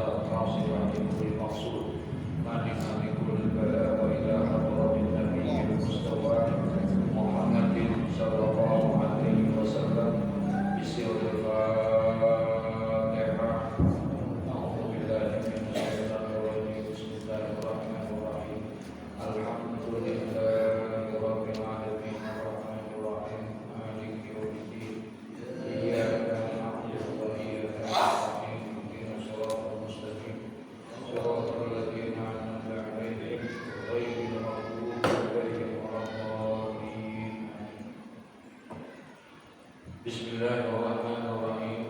القاصرة لكل مقصود مانعا لكل بلاء وإلى حضرة النبي المستوى محمد صلى الله عليه وسلم بسر الفاتحة. أعوذ بالله من الشيطان الرجيم. بسم الله الرحمن الرحيم. الحمد لله رب العالمين الرحمن الرحيم مالك يوم الدين إياك نعبد وإياك نستعين اهدنا الصراط المستقيم صراط الذين أنعمت عليهم غير المغضوب عليهم ولا الضالين. بسم الله الرحمن الرحيم.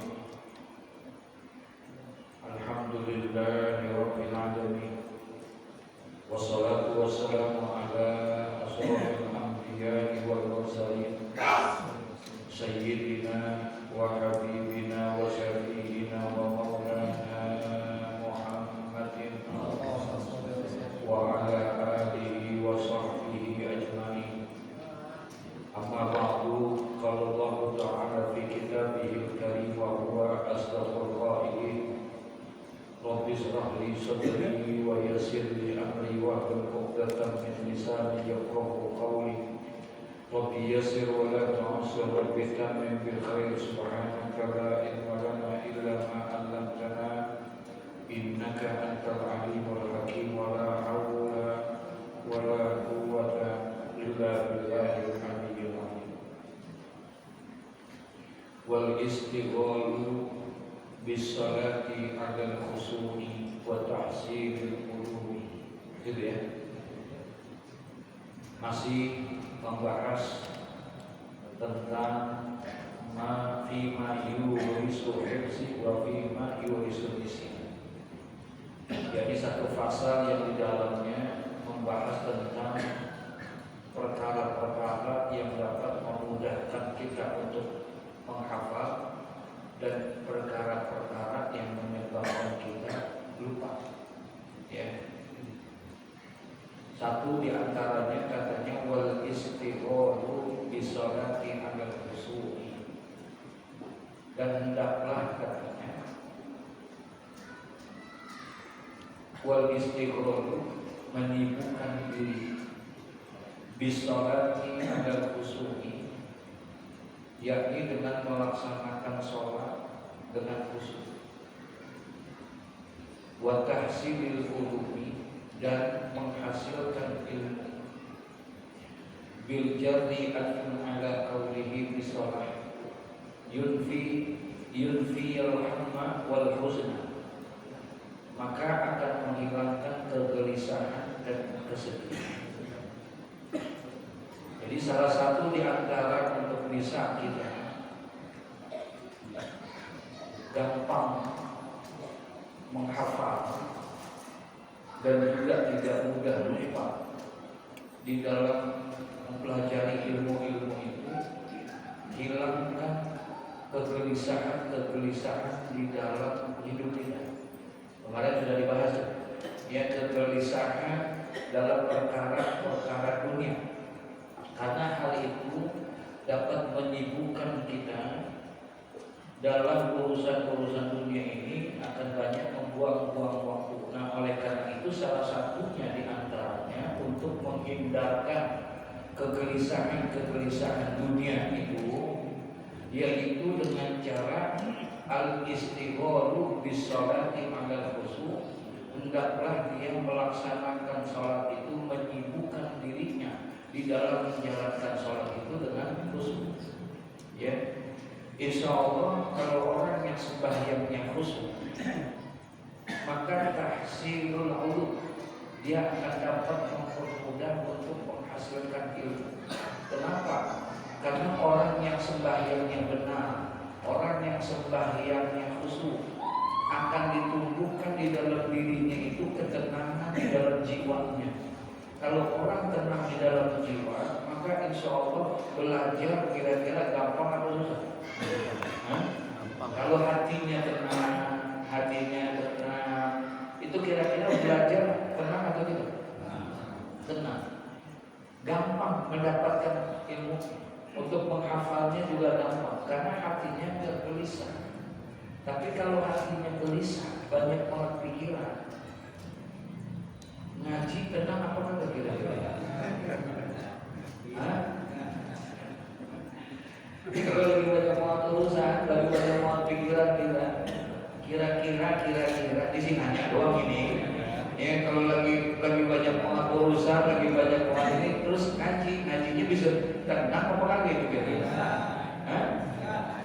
الحمد لله رب العالمين والصلاة والسلام على أشرف الأنبياء والمرسلين سيدنا وحبيبنا وشفيعنا ومولانا محمد وعلى آله وصحبه أجمعين. أما بعد، قال الله تعالى في كتابه الكريم وهو أصدق القائلين: رب اشرح لي صدري ويسر لي أمري واحلل عقدة من لساني يفقهوا قولي. رب يسر ولا تعسر رب تمم بالخير. سبحانك لا علم لنا إلا ما علمتنا إنك أنت العليم الحكيم. ولا حول ولا قوة إلا بالله العلي العظيم. والاستغلال بالصلاة على الخشوع وتحصيل القلوب. Gitu ya. Masih membahas tentang ma fi ma yurisu hirsi wa fi ma yurisu nisi. Jadi satu pasal yang di dalamnya membahas tentang perkara-perkara yang dapat memudahkan kita untuk menghafal dan perkara-perkara yang menyebabkan kita lupa. Ya. Satu di antaranya katanya wal istighalu bi sholati alal khushu'i. Dan hendaklah katanya wal istighalu menyibukkan diri bi sholati alal khushu'i, yakni dengan melaksanakan sholat dengan khusyuk, wa tahsilil ulumi, dan menghasilkan ilmu, bil jarri atun ala qawlihi bisalah yunfi al-hamma wal huzna, maka akan menghilangkan kegelisahan dan kesedihan. Jadi salah satu di antara untuk bisa kita gampang menghafal dan juga tidak mudah lupa di dalam mempelajari ilmu-ilmu itu, hilangkan kegelisahan di dalam hidup kita. Kemarin sudah dibahas ya, kegelisahan dalam perkara-perkara dunia, karena hal itu dapat menyibukkan kita dalam urusan-urusan dunia ini, akan banyak membuang-buang waktu. Nah, oleh karena itu salah satunya di antaranya untuk menghindarkan kegelisahan dunia itu, yaitu dengan cara al-istighalu bis sholati alal khushu'. Hendaklah dia melaksanakan sholat itu, menyibukkan dirinya di dalam menjalankan sholat itu dengan khusyuk. Ya. Insya Allah kalau orang yang sembahyangnya khusyuk, maka tahsilul ulum, dia akan dapat mempermudah untuk menghasilkan ilmu. Kenapa? Karena orang yang sembahyangnya benar, orang yang sembahyangnya khusyuk, akan ditumbuhkan di dalam dirinya itu ketenangan di dalam jiwanya. Kalau orang tenang di dalam jiwa, maka insya Allah belajar kira-kira gampang atau susah? Kalau hatinya tenang, itu kira-kira belajar tenang atau tidak? Tenang, gampang mendapatkan ilmu. Untuk menghafalnya juga gampang, karena hatinya nggak gelisah. Tapi kalau hatinya gelisah, banyak banget pikiran, ngaji tenang apa kata kira-kira? Jadi kalau lagi banyak banget urusan, lagi banyak banget pikiran kita, kira-kira di sini hanya doang ini. Ya kalau lagi banyak banget urusan, lagi banyak banget ini, terus ngajinya bisa tenang apa kagak itu kira-kira?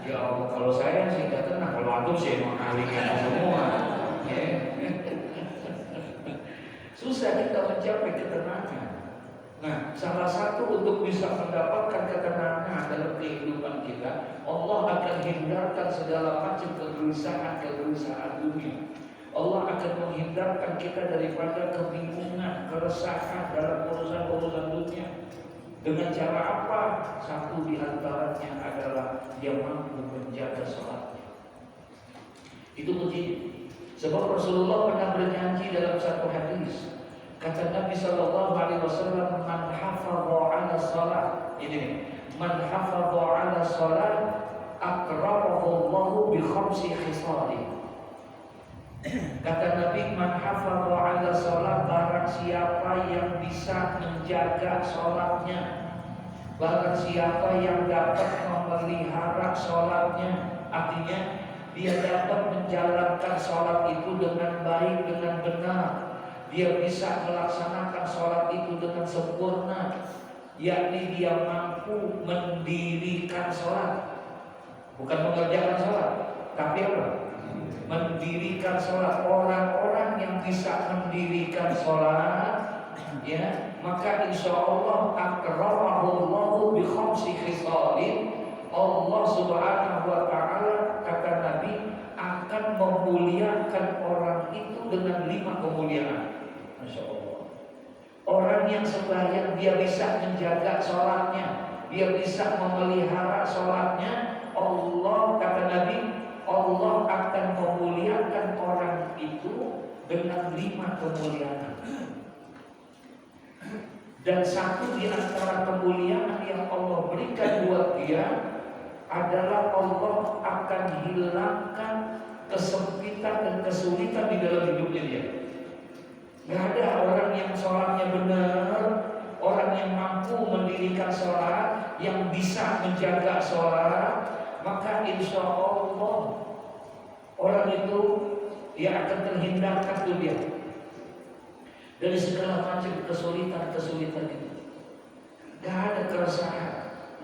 Ya Allah, kalau saya sih nggak tenang, kalau antum sih emang ahlinya semua. Ya. Susah kita mencapai ketenangan. Nah, salah satu untuk bisa mendapatkan ketenangan dalam kehidupan kita, Allah akan hindarkan segala macam kegelisahan dunia. Allah akan menghindarkan kita daripada kebingungan, keresahan dalam urusan dunia. Dengan cara apa? Satu di antaranya adalah dia mampu menjaga sholatnya. Itu kuncinya. Sebab Rasulullah pernah berjanji dalam satu hadis. Kata Nabi Sallallahu Alaihi Wasallam, "Man hafadha 'ala shalah." Ini, "Man hafadha 'ala shalah, akramahu Allahu bi khamsi khisalin." Kata Nabi, "Man hafadha 'ala shalah," barang siapa yang bisa menjaga sholatnya, barang siapa yang dapat memelihara sholatnya, artinya dia dapat menjalankan sholat itu dengan baik, dengan benar. Dia bisa melaksanakan sholat itu dengan sempurna, yakni dia mampu mendirikan sholat, bukan mengerjakan sholat, tapi apa? Mendirikan sholat. Orang-orang yang bisa mendirikan sholat, ya, maka insya Allah akramahu bi khamsi khisalin. Allah Subhanahu wa Ta'ala, kata Nabi, akan memuliakan orang itu dengan 5 kemuliaan. Masya Allah. Orang yang sembahyang, dia bisa menjaga sholatnya, dia bisa memelihara sholatnya. Allah, kata Nabi, Allah akan memuliakan orang itu dengan 5 kemuliaan. Dan satu di antara kemuliaan yang Allah berikan buat dia adalah Allah akan hilangkan kesempitan dan kesulitan di dalam hidupnya dia. Gak ada orang yang sholatnya benar, orang yang mampu mendirikan sholat, yang bisa menjaga sholat, maka insya Allah orang itu dia akan terhindarkan tuh dia dari segala macam kesulitan itu. Gak ada keresahan,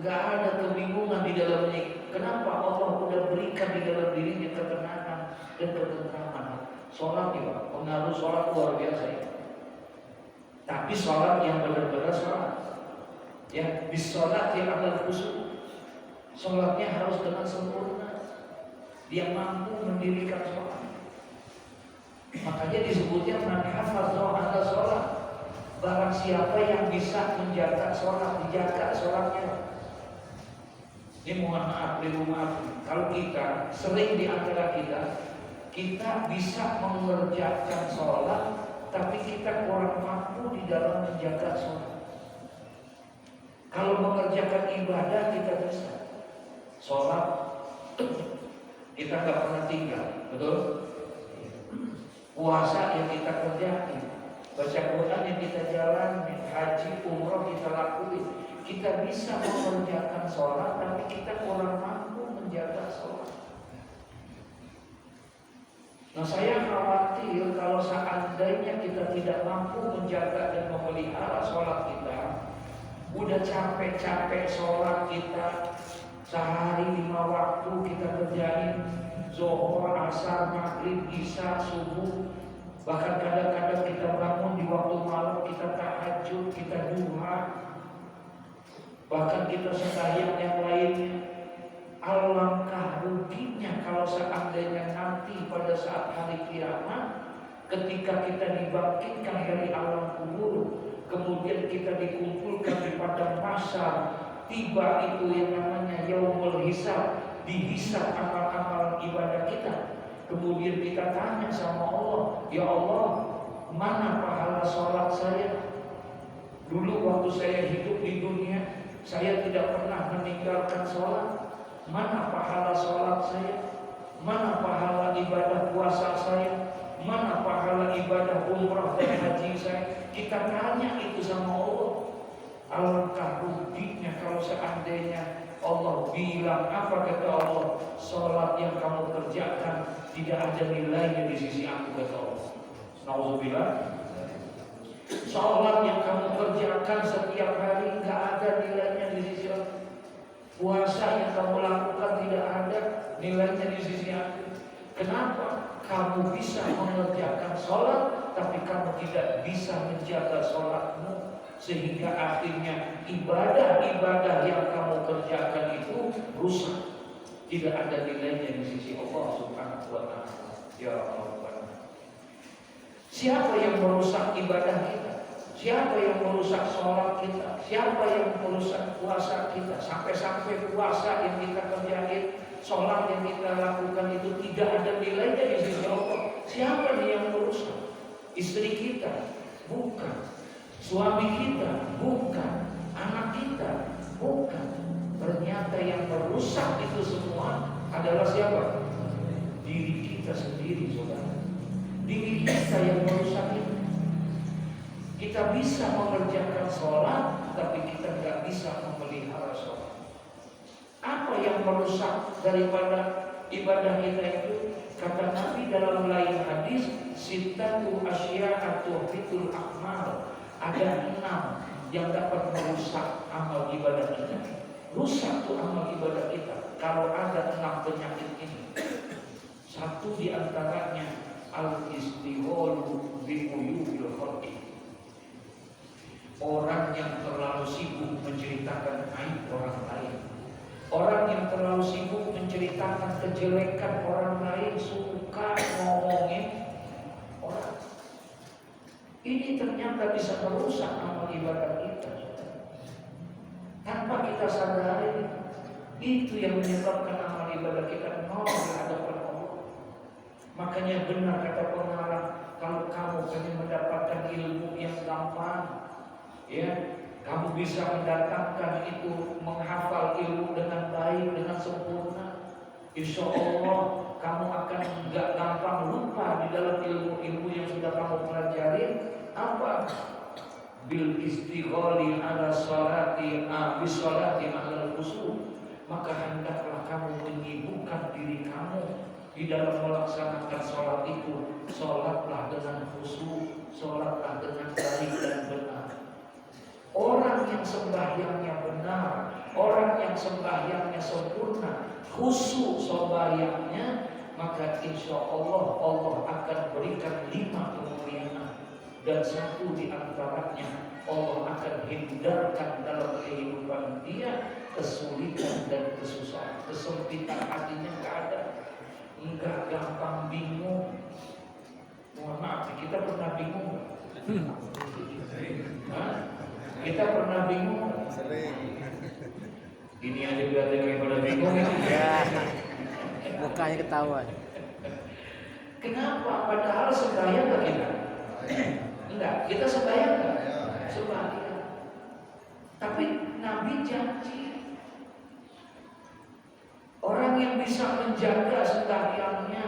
gak ada kebingungan di dalamnya. Kenapa? Allah sudah berikan di dalam dirinya ketenangan dan ketentraman. Sholat ya, pengaruh sholat luar biasa ya. Tapi sholat yang benar-benar sholat, ya, bisolat yang akan khusyuk. Sholatnya harus dengan sempurna. Dia mampu mendirikan sholat. Makanya disebutnya man hafadha 'ala sholat. Barang siapa yang bisa menjaga sholat, dijaga sholatnya. Ini mohon maaf, kalau kita sering di antara kita bisa mengerjakan sholat, tapi kita kurang mampu di dalam menjaga sholat. Kalau mengerjakan ibadah kita bisa, sholat kita nggak pernah tinggal, betul? Puasa yang kita kerjain, baca Quran yang kita jalani, haji, umroh kita lakuin. Kita bisa mengerjakan sholat, tapi kita kurang mampu menjaga sholat. Nah, saya khawatir kalau seandainya kita tidak mampu menjaga dan memelihara sholat kita, udah capek-capek sholat kita, sehari 5 waktu kita kerjain, zuhur, asar, maghrib, isya, subuh, bahkan kadang-kadang kita bangun di waktu malam, kita tahajud, kita duha, bahkan kita sembahyang yang lainnya. Alangkah ruginya kalau seandainya nanti pada saat hari kiamat, ketika kita dibangkitkan dari alam kubur, kemudian kita dikumpulkan di padang mahsyar, tiba itu yang namanya yaumul hisab, dihisab amal-amal ibadah kita. Kemudian kita tanya sama Allah, ya Allah, mana pahala sholat saya? Dulu waktu saya hidup di dunia, saya tidak pernah meninggalkan sholat. Mana pahala sholat saya? Mana pahala ibadah puasa saya? Mana pahala ibadah umrah dan haji saya? Kita tanya itu sama Allah. Alangkah ruginya kalau seandainya Allah bilang, apa kata Allah? Sholat yang kamu kerjakan tidak ada nilainya di sisi aku, kata Allah. Nauzubillah. Sholat yang kamu kerjakan setiap hari nggak ada nilainya di sisi aku. Puasa yang kamu lakukan tidak ada nilainya di sisi aku. Kenapa? Kamu bisa mengerjakan sholat, tapi kamu tidak bisa menjaga sholatmu, sehingga akhirnya ibadah-ibadah yang kamu kerjakan itu rusak, tidak ada nilainya di sisi Allah Subhanahu wa Ta'ala. Ya Allah, siapa yang merusak ibadah kita? Siapa yang merusak sholat kita? Siapa yang merusak puasa kita? Sampai-sampai puasa yang kita kerjain, sholat yang kita lakukan itu tidak ada nilainya di sisi Allah. Siapa nih yang merusak? Istri kita? Bukan. Suami kita? Bukan. Anak kita? Bukan. Ternyata yang merusak itu semua adalah siapa? Diri kita sendiri, saudara. Diri kita yang merusak itu. Kita bisa mengerjakan sholat, tapi kita nggak bisa memelihara sholat. Apa yang merusak daripada ibadah kita itu? Kata Nabi dalam lain hadis, sittatu asya'atu fitul akmal. Ada 6 yang dapat merusak amal ibadah kita. Rusak tuh amal ibadah kita kalau ada 6 penyakit ini. Satu di antaranya al-istighalu bi uyubil khalqi. Orang yang terlalu sibuk menceritakan aib orang lain. Orang yang terlalu sibuk menceritakan kejelekan orang lain, suka ngomongin orang. Ini ternyata bisa merusak amal ibadah kita. Tanpa kita sadari, itu yang menyebabkan amal ibadah kita nol di hadapan Allah. Makanya benar kata pengarang, kalau kamu ingin mendapatkan ilmu yang gampang, ya, kamu bisa mendatangkan itu, menghafal ilmu dengan baik, dengan sempurna. Insya Allah kamu akan nggak gampang lupa di dalam ilmu-ilmu yang sudah kamu pelajari. Apa? Bil istighali ala sholati bisolati ala khusyuk. Maka hendaklah kamu menyibukkan diri kamu di dalam melaksanakan sholat itu. Sholatlah dengan khusyuk, sholatlah dengan baik dan benar. Orang yang sembahyangnya benar, orang yang sembahyangnya sempurna, khusyuk sembahyangnya, maka insya Allah Allah akan berikan 5 kemuliaan. Dan satu di antaranya, Allah akan hindarkan dalam kehidupan dia kesulitan dan kesusahan. Kesempitan hatinya nggak ada, nggak gampang bingung. Mohon maaf, kita pernah bingung? Kita pernah bingung? Sering. Ini aja berarti daripada bingung ya. Mukanya ketahuan. Kenapa? Padahal sembahyang nggak kita? Enggak, kita sembahyang nggak? Sembahyang. Tapi Nabi janji orang yang bisa menjaga sembahyangnya,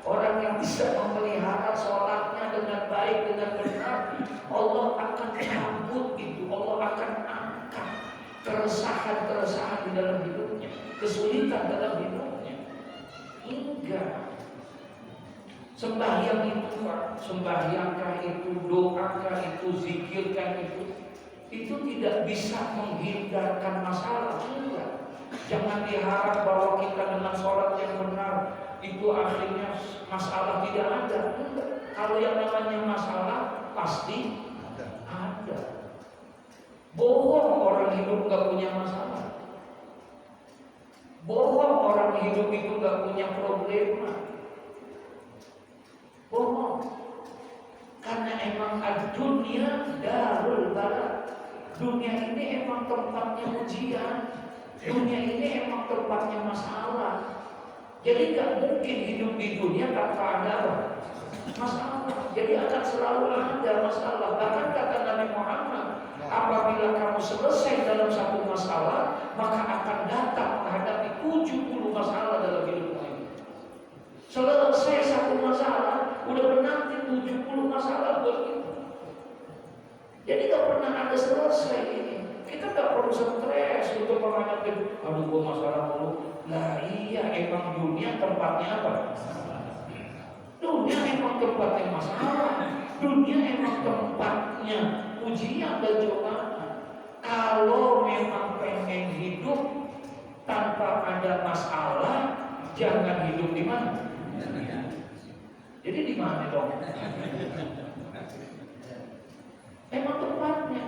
orang yang bisa memelihara sholatnya dengan baik, dengan benar, Allah akan cabut itu, Allah akan angkat keresahan-keresahan di dalam hidupnya, kesulitan dalam hidupnya. Enggak. Sembahyang itu, sembahyangkah itu, doakah itu, zikirkah itu tidak bisa menghindarkan masalah. Enggak. Jangan diharap bahwa kita dengan sholat yang benar itu akhirnya masalah tidak ada. Enggak. Kalau yang namanya masalah pasti ada. Bohong orang hidup gak punya masalah. Bohong orang hidup itu gak punya problema. Bohong. Karena emang dunia darul bala. Dunia ini emang tempatnya ujian. Dunia ini emang tempatnya masalah. Jadi gak mungkin hidup di dunia tanpa ada masalah. Jadi akan selalu ada masalah. Bahkan kata Nabi Muhammad, apabila kamu selesai dalam satu masalah, maka akan datang menghadapi 70 masalah dalam hidupmu ini. 70 masalah buat kita. Jadi gak pernah ada selesai ini. Kita gak perlu stres untuk menghadapi, aduh gua masalah mulu. Nah iya, emang dunia tempatnya apa? Dunia emang tempatnya masalah. Dunia emang tempatnya ujian dan cobaan. Kalau memang pengen hidup tanpa ada masalah, jangan hidup di mana? Jadi di mana dong? Emang tempatnya.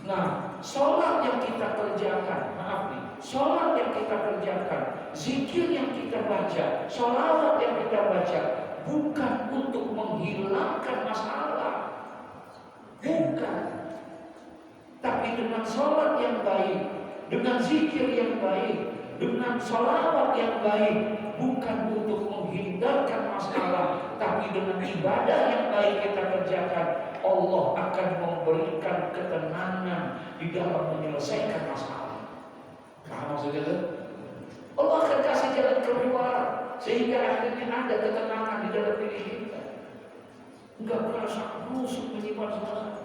Nah, sholat yang kita kerjakan, maaf nih, sholat yang kita kerjakan, zikir yang kita baca, sholawat yang kita baca, bukan untuk menghilangkan masalah, bukan. Tapi dengan sholat yang baik, dengan zikir yang baik, dengan sholawat yang baik, bukan untuk menghindarkan masalah, tapi dengan ibadah yang baik kita kerjakan, Allah akan memberikan ketenangan di dalam menyelesaikan masalah. Paham maksudnya itu? Allah akan kasih jalan keluar sehingga akhirnya ada ketenangan di dalam diri kita. Enggak merasa busuk menyimpan masalah.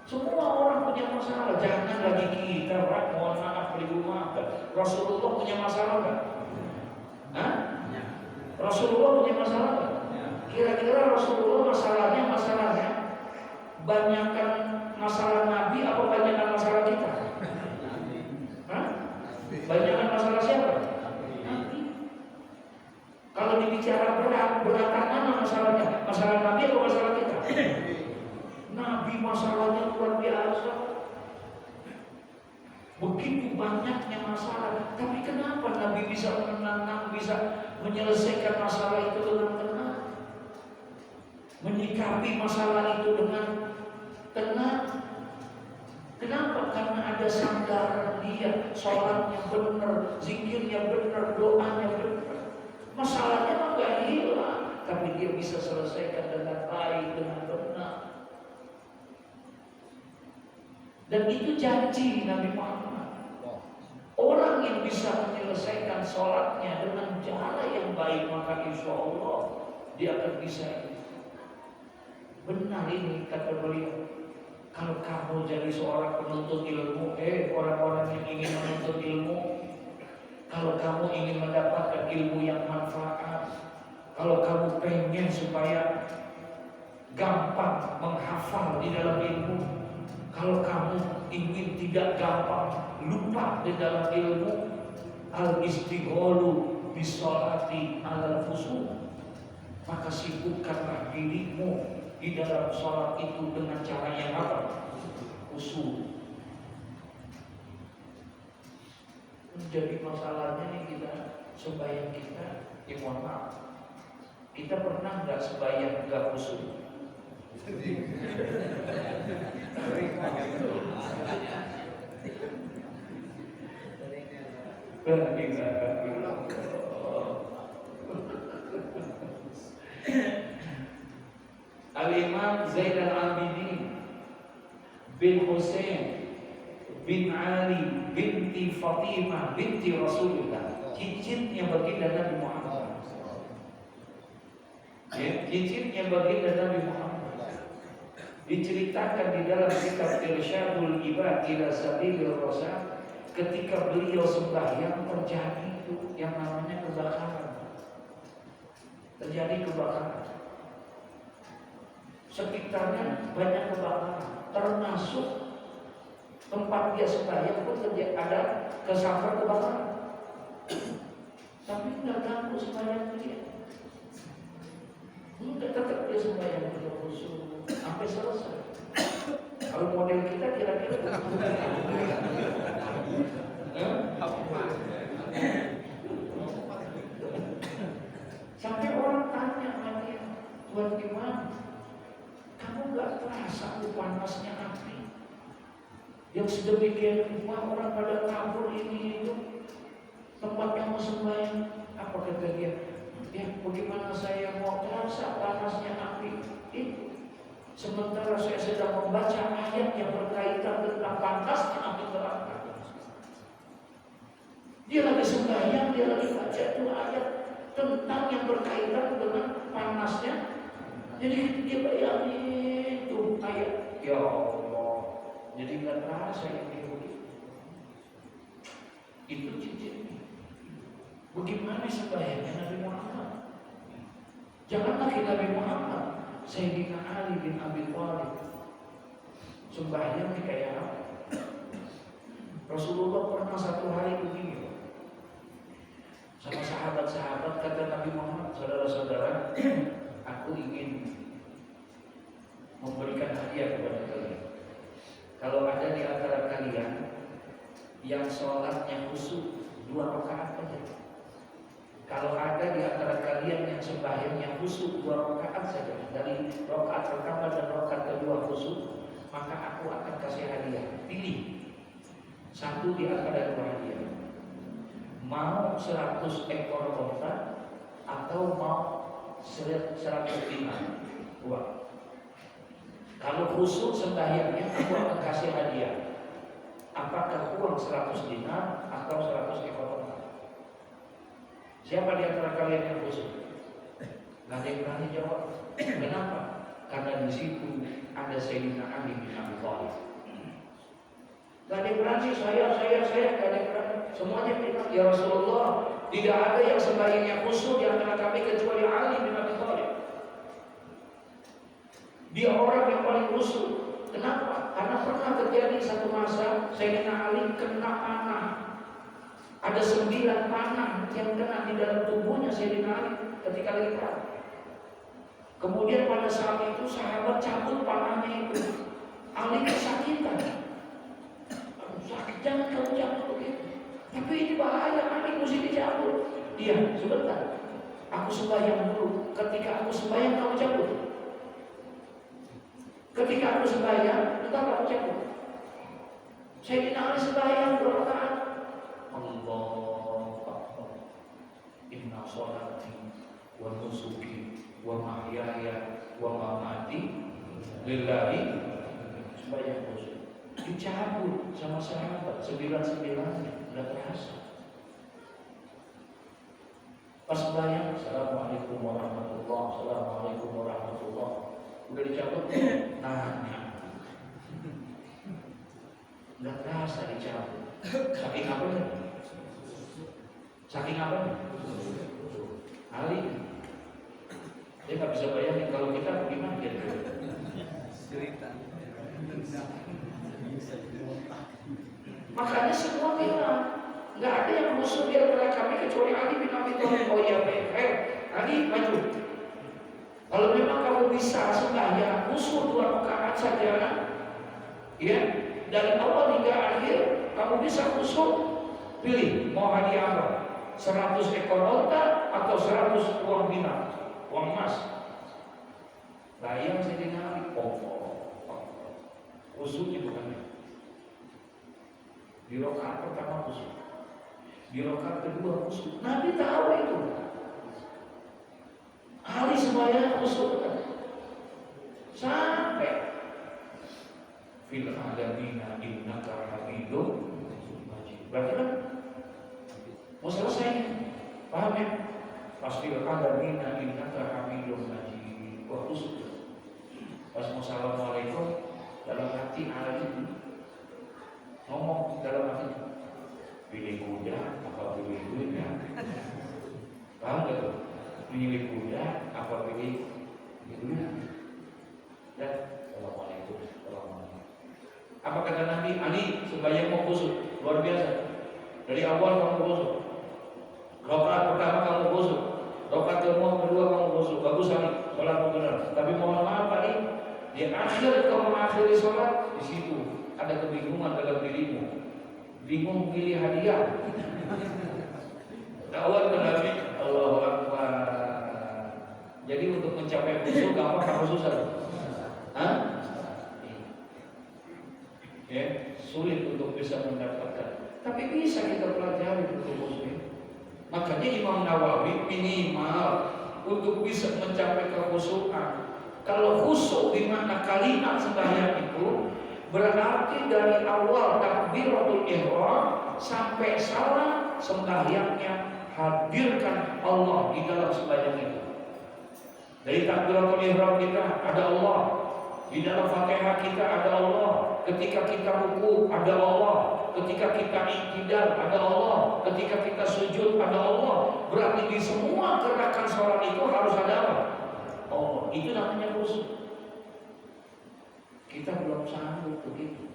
Semua orang punya masalah, jangan lagi kita, Pak, mohon maaf beribu maaf. Rasulullah punya masalah enggak? Hah? Rasulullah punya masalah enggak? Kira-kira Rasulullah masalahnya banyakkan masalah Nabi apa banyakkan masalah kita? Hah? Banyakkan masalah siapa? Nabi. Kalau dibicara beratan mana masalahnya? Masalah Nabi atau masalah kita? Nabi masalahnya luar biasa. Begitu banyaknya masalah, tapi kenapa Nabi bisa menenangkan, bisa menyelesaikan masalah itu dengan tenang, menyikapi masalah itu dengan tenang? Kenapa? Karena ada sandaran dia, sholatnya benar, zikirnya benar, doanya benar. Masalahnya mah gak hilang, tapi dia bisa selesaikan dengan baik, dengan benar. Dan itu janji Nabi Muhammad. Orang yang bisa menyelesaikan sholatnya dengan cara yang baik, maka insya Allah dia akan bisa. Benar ini kata beliau. Kalau kamu jadi seorang penuntut ilmu, orang-orang yang ingin menuntut ilmu, kalau kamu ingin mendapatkan ilmu yang manfaat, kalau kamu pengen supaya gampang menghafal di dalam ilmu, kalau kamu ingin tidak gampang lupa di dalam ilmu, al-istighalu bisolati alal khusyuk, maka sibukkanlah dirimu di dalam sholat itu dengan cara yang apa? Khusyuk. Jadi masalahnya nih kita sembahyang kita, mohon maaf, kita pernah nggak sembahyang nggak khusyuk? Al-Imam Zain al-Abidin bin Husain bin Ali binti Fatimah binti Rasulullah, cincinnya baginda Nabi Muhammad. Cincinnya baginda Nabi Muhammad diceritakan di dalam kitab Irsyadul Ibad ila Sabilir Rasyad, ketika beliau sembahyang terjadi itu yang namanya kebakaran. Terjadi kebakaran. Sekitarnya banyak kebakaran, termasuk tempat dia sembahyang pun terjadi ada kesambar kebakaran. Tapi nggak ganggu sembahyang dia. Tetap dia sembahyang dia khusyuk sampai selesai. Kalau model kita kira-kira sampai orang tanya sama dia, Tuhan gimana? Kamu gak terasa panasnya api yang sedemikian rupa orang pada kabur ini itu tempat kamu sembahyang? Apa kata dia? Ya bagaimana saya mau terasa panasnya api itu sementara saya sedang membaca ayat yang berkaitan tentang panasnya api neraka. Dia lagi sembahyang, dia lagi baca itu ayat tentang yang berkaitan dengan panasnya Jadi dia bayangin tuh ayat, ya Allah, jadi nggak terasa yang dia begitu. Itu cincinnya. Bagaimana sembahyangnya Nabi Muhammad? Janganlah kita Nabi Muhammad, Sayyidina Ali bin Abi Thalib sembahyang kayak apa? Rasulullah pernah satu hari begini sama sahabat-sahabat, kata Nabi Muhammad, saudara-saudara, aku ingin memberikan hadiah kepada kalian. Kalau ada di antara kalian yang sholatnya khusyuk 2 rakaat saja, kalau ada di antara kalian yang sembahyangnya khusyuk 2 rakaat saja, dari rakaat pertama dan rakaat kedua khusyuk, maka aku akan kasih hadiah. Pilih satu di antara 2 hadiah. Mau 100 ekor unta atau mau 100 dinar uang. Kalau khusyuk sembahyangnya, aku akan kasih hadiah. Apakah uang 100 dinar atau 100 ekor unta? Siapa di antara kalian yang khusyuk? Nggak ada yang berani jawab. Kenapa? Karena di situ ada Sayyidina Ali bin Abi Thalib. Nggak ada yang berani, saya, nggak ada yang berani. Semuanya bilang, ya Rasulullah, tidak ada yang sembahyangnya khusyuk di antara kami kecuali Ali bin Abi Thalib. Dia orang yang paling khusyuk. Kenapa? Karena pernah terjadi satu masa Sayyidina Ali kena panah. Ada 9 panah yang kena di dalam tubuhnya Sayyidina Ali ketika lagi perang. Kemudian pada saat itu sahabat cabut panahnya itu. Ali kesakitan. Sakit, jangan kamu cabut begitu. Tapi ini bahaya, Ali mesti dicabut. Dia, sebentar. Aku sembahyang dulu. Ketika aku sembahyang kamu cabut. Ketika aku sembahyang, tetap kamu cabut. Sayyidina Ali sembahyang 2 rakaat. Allahu Akbar. Inna sholati wa nusuki wa mahyaya wa mamati lillahi. Sembahyang khusyuk. Dicabut sama sahabat 9-9-nya, nggak terasa. Pas sembahyang, Assalamualaikum warahmatullahi, Assalamualaikum warahmatullahi. Udah dicabut, nanya. Nggak terasa dicabut. Saking apa nih? Saking apa nih? Ali. Dia nggak bisa bayangin kalau kita gimana gitu. Cerita. Makanya semua bilang nggak ada yang khusyuk di antara kami kecuali Ali bin Abi Thalib. Oh iya, Ali maju. Kalau memang kamu bisa sembahyang khusyuk 2 rakaat saja, ya, dari awal hingga akhir kamu bisa khusyuk, pilih mau hadiah apa? 100 ekor unta atau 100 uang dinar, uang emas. Bayang Sayyidina Ali, khusyuknya bukan di rakaat pertama khusyuk, di rakaat kedua khusyuk. Nabi tahu itu. Ali sembahyang khusyuk sampai fil alamina innaka hamidum majid. Berarti kan mau selesai, paham ya? Pas fil alamina innaka hamidum majid, wah khusyuk. Pas mau assalamualaikum, dalam hati Ali ngomong dalam hati, pilih kuda apa pilih duitnya? Paham gak tuh? Pilih kuda apa pilih duitnya? Dan Assalamualaikum. Apa kata Nabi? Ali sembahyang mau khusyuk, luar biasa. Dari awal kamu khusyuk. Rakaat pertama kamu khusyuk, rakaat kedua kamu khusyuk. Bagus Ali, sholat benar. Tapi mohon maaf Ali, di akhir kamu mengakhiri sholat, di situ ada kebingungan dalam dirimu, bingung pilih hadiah. Awal Nabi, Allahu Akbar. Jadi untuk mencapai khusyuk gampang atau susah? Hah? Ya, sulit untuk bisa mendapatkan. Tapi bisa kita pelajari untuk khusyuk. Makanya Imam Nawawi minimal untuk bisa mencapai kekhusyukan. Kalau khusyuk di makna kalimat sembahyang itu berarti dari awal takbiratul ihram sampai salam sembahyangnya hadirkan Allah di dalam sembahyang itu. Dari takbiratul ihram kita ada Allah. Di dalam Fatihah kita ada Allah. Ketika kita ruku ada Allah. Ketika kita iktidal ada Allah. Ketika kita sujud ada Allah. Berarti di semua gerakan sholat itu harus ada apa? Allah. Itu namanya khusyuk. Kita belum sanggup begitu.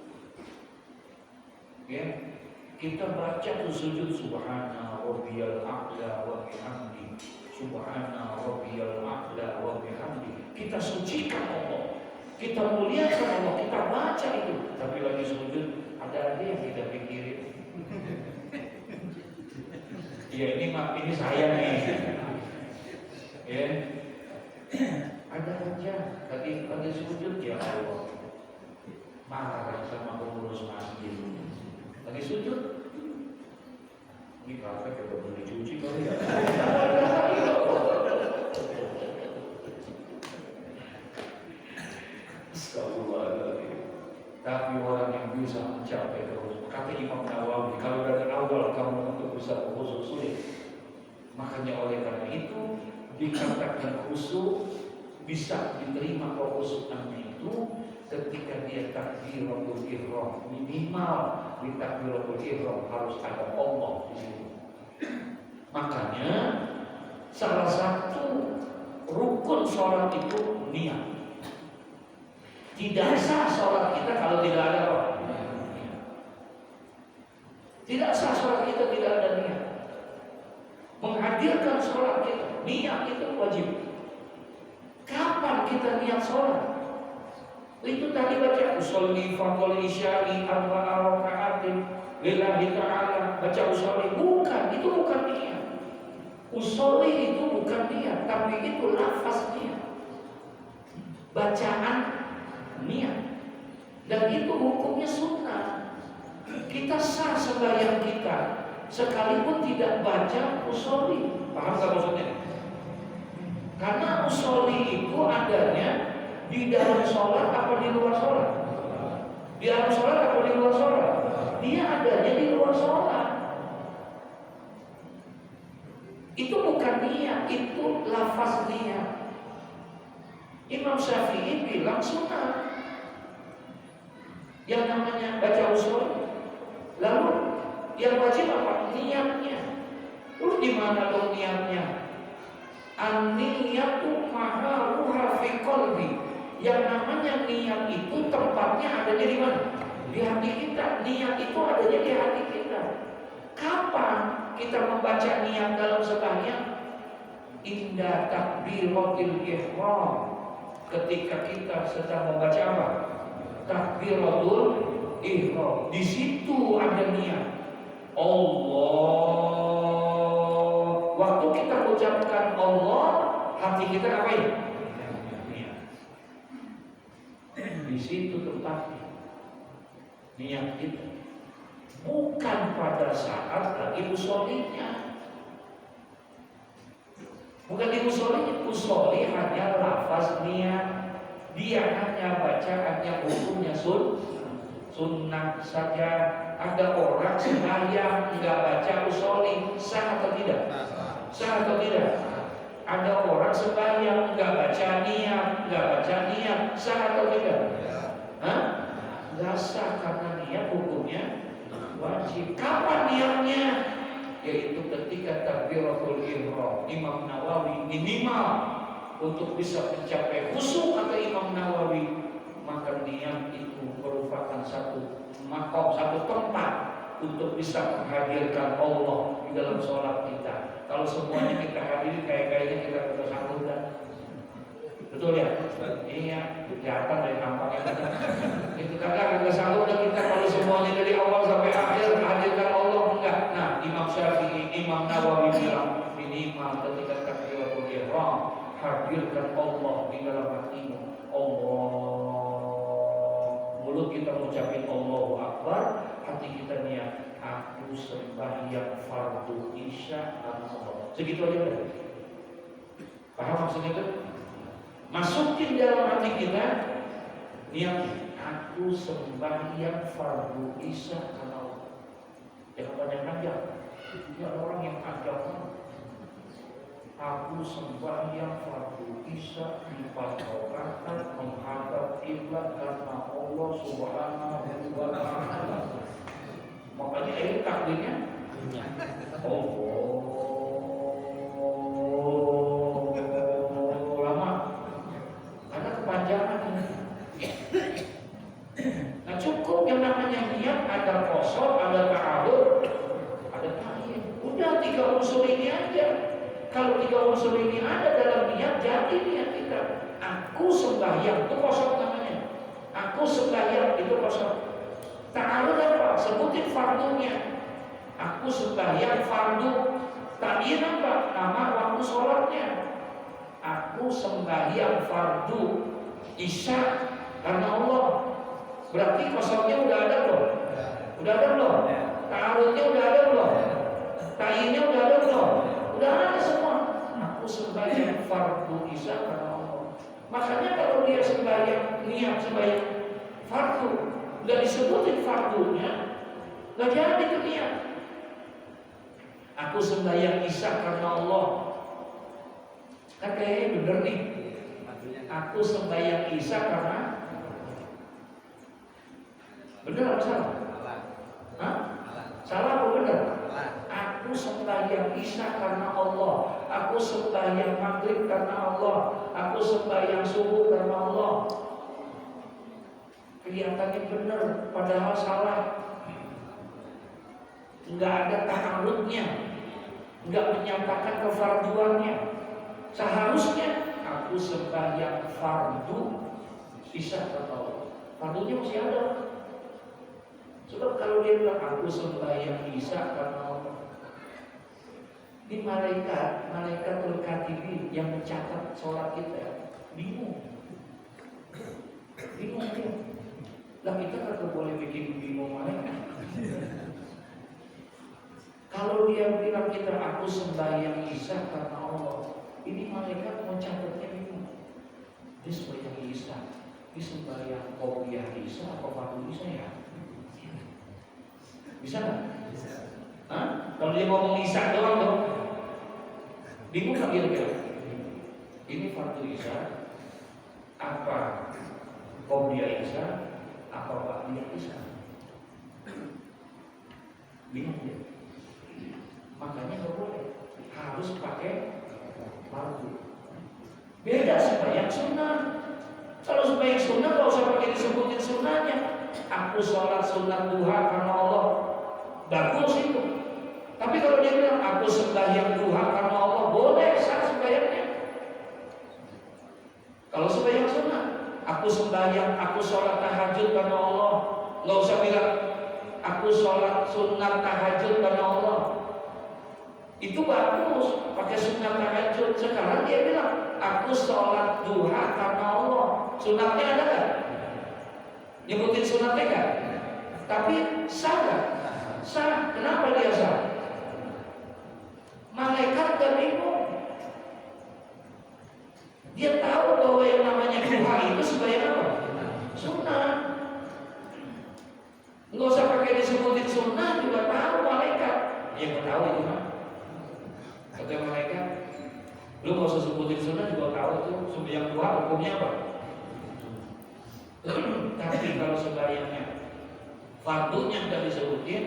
Ya, kita baca tuh sujud subhana rabbiyal a'la wa bihamdi. Subhana rabbiyal a'la wa bihamdi. Kita sucikan Allah. Kita muliakan Allah, kita baca itu. Tapi lagi sujud ada yang kita pikirin. Ya ini saya nih. Ya. Ada aja lagi sujud ya Allah. Marah sama pengurus masjid. Lagi sujud. Ini kafe kita boleh dicuci kali ya. Tapi orang yang bisa mencapai khusyuk, kata Imam Nawawi, kalau dari awal kamu untuk bisa khusyuk sulit. Makanya oleh karena itu dikatakan khusyuk bisa diterima khusyukannya itu ketika dia takbiratul ihram. Minimal di takbiratul ihram harus ada Allah di situ. Makanya salah satu rukun sholat itu niat. Tidak sah sholat kita kalau tidak ada apa? Tidak sah sholat kita tidak ada niat. Menghadirkan sholat kita, niat itu wajib. Kapan kita niat sholat? Itu tadi baca usolli faqul isyari arba'a raka'atin lillahi ta'ala. Baca usolli, itu bukan niat. Usolli itu bukan niat, tapi itu lafaz niat. Bacaan niat. Dan itu hukumnya sunnah. Kita sah sembahyang kita sekalipun tidak baca usolli. Paham gak maksudnya? Karena usolli itu adanya di dalam sholat apa di luar sholat? Di dalam sholat apa di luar sholat? Dia adanya di luar sholat. Itu bukan niat, itu lafaz niat. Imam Syafi'i bilang sunnah. Yang namanya baca usul. Lalu yang wajib apa? Niatnya. Terus di mana dong niatnya? An-niyatu maharuha fi qalbi. Yang namanya niat itu tempatnya adanya di mana? Di hati kita. Niat itu adanya di hati kita. Kapan kita membaca niat dalam sembahyang? Inda takbiratul ihram. Ketika kita sedang membaca apa? Takbiratul ihram. Di situ ada niat. Allah. Waktu kita ucapkan Allah, hati kita ngapain? Niat. Di situ tempatnya niat kita. Bukan pada saat lagi usollinya. Bukan di usollinya. Usolli hanya lafaz niat. Dia hanya bacaannya hukumnya sunnah saja. Ada orang sembahyang nggak baca usolli, sah atau tidak? Sah atau tidak? Ada orang sembahyang nggak baca niat, sah atau tidak? Hah? Nggak sah karena niat hukumnya wajib. Kapan niatnya? Yaitu ketika takbiratul ihram. Imam Nawawi minimal untuk bisa mencapai khusyuk kata Imam Nawawi, maka niat itu merupakan satu makom, satu tempat untuk bisa menghadirkan Allah di dalam sholat kita. Kalau semuanya kita hadiri kayaknya kita sudah sanggup kan? Betul ya? Iya, kelihatan dari tampaknya. Itu kadang kita sanggup dan kita kalau semuanya dari awal sampai akhir menghadirkan Allah enggak. Nah, Imam Syafi'i, Imam Nawawi bilang minimal ketika takbiratul ihram hadirkan Allah di dalam hatimu. Allah. Mulut kita mengucapkan Allahu Akbar, hati kita niat aku sembahyang fardu isya karena Allah. Segitu aja udah. Paham maksudnya itu? Masukin dalam hati kita niat aku sembahyang fardu isya karena Allah. Jangan banyak panjang. Ini orang yang panjang. aku sembahyang fardu isya 4 rakaat menghadap kiblat karena Allah Subhanahu wa taala. Makanya ini takdirnya lama karena kepanjangan ini. Nah cukup yang namanya niat, ada qasar, ada ta'arud, ada ta'yin. Udah 3 unsur ini aja. Kalau 3 unsur ini ada dalam niat, jadi niat kita. Aku sembahyang, itu qasar namanya. Aku sembahyang, itu qasar. Ta'arud apa? Sebutin fardunya. Aku sembahyang fardu. Ta'yin apa? Nama waktu sholatnya. Aku sembahyang fardu isya karena Allah. Berarti qasarnya udah ada belum? Udah ada belum? Ta'arudnya udah ada belum? Ta'yinnya udah ada belum? Udah ada semua. Aku sembahyang fardu isya karena Allah. Makanya kalau dia sembahyang niat sembahyang fardu, udah disebutin fardunya, nggak jadi itu niat. Aku sembahyang isya karena Allah. Kan kayaknya bener nih. Aku sembahyang isya karena bener atau salah? Hah? Salah atau bener? Aku sembahyang isya karena Allah. Aku sembahyang maghrib karena Allah. Aku sembahyang subuh karena Allah. Kelihatannya bener, padahal salah. Enggak ada ta'arudnya, enggak menyatakan kefarduannya. Seharusnya aku sembahyang fardu isya karena Allah. Fardunya masih ada. Sebab kalau dia bilang aku sembahyang isya karena Allah, ini malaikat katibin yang mencatat sholat kita bingung dia. Lah kita kagak boleh bikin bingung malaikat. Kalau dia bilang kita aku sembahyang isya karena Allah, ini malaikat mau catatnya bingung. Dia sembahyang isya, dia sembahyang qobliyah isya atau fardu isya ya? Bisa nggak? Bisa. Hah? Kalau dia ngomong isya doang dong, bingung nggak kira-kira? Ini fardu isya, apa qobliyah isya, apa ba'diyah isya? Bingung ya? Makanya nggak boleh, harus pakai fardu. Beda sembahyang sunnah. Kalau sembahyang sunnah nggak usah pakai disebutin sunnahnya. Aku sholat sunat duha karena Allah, bagus itu. Tapi kalau dia bilang aku sembahyang duha karena Allah, boleh sah sembahyangnya. Kalau sembahyang sunnah, aku sholat tahajud karena Allah, nggak usah bilang aku sholat sunat tahajud karena Allah. Itu bagus, pakai sunat tahajud. Sekarang dia bilang aku sholat duha karena Allah. Sunatnya ada kan? Nyebutin sunatnya kan? Tapi sah gak? Sah. Kenapa dia sah? Malaikat gak bingung. Dia tahu bahwa yang namanya duha itu sembahyang apa? Sunnah. Nggak usah pakai disebutin sunnah juga tahu malaikat. Ya tahu itu mah. Kata malaikat, lu nggak usah sebutin sunnah juga tahu tuh sembahyang duha hukumnya apa? Tapi kalau sembahyangnya fardunya nggak disebutin,